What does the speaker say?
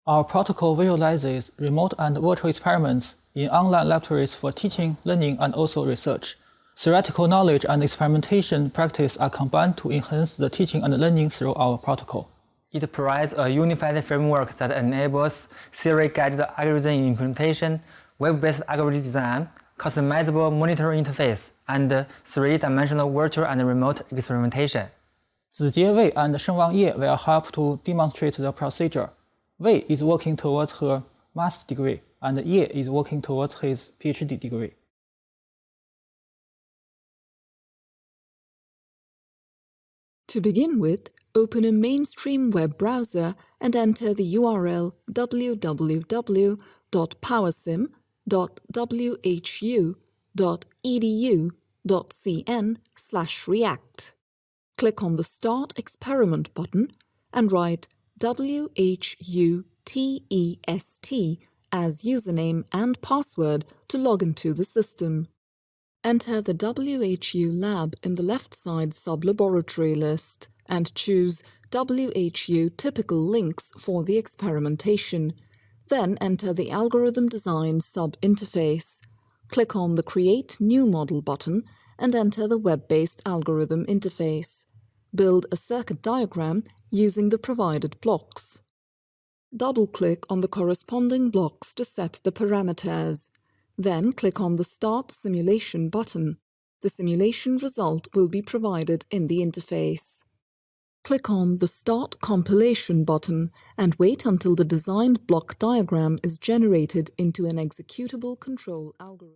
Our protocol visualizes remote and virtual experiments in online laboratories for teaching, learning, and also research. Theoretical knowledge and experimentation practice are combined to enhance the teaching and learning through our protocol. It provides a unified framework that enables theory-guided algorithm implementation, web-based algorithm design, customizable monitor interface, and three-dimensional virtual and remote experimentation. Zijie Wei and Shengwang Ye will help to demonstrate the procedure. Wei is working towards her master's degree, and Ye is working towards his PhD degree. To begin with, open a mainstream web browser and enter the URL www.powersim.whu.edu.cn/react. Click on the Start Experiment button and write WHUTEST as username and password to log into the system. Enter the WHU lab in the left side sub-laboratory list and choose WHU typical links for the experimentation. Then enter the algorithm design sub-interface. Click on the Create New Model button and enter the web-based algorithm interface. Build a circuit diagram using the provided blocks. Double-click on the corresponding blocks to set the parameters. Then click on the Start Simulation button. The simulation result will be provided in the interface. Click on the Start Compilation button and wait until the designed block diagram is generated into an executable control algorithm.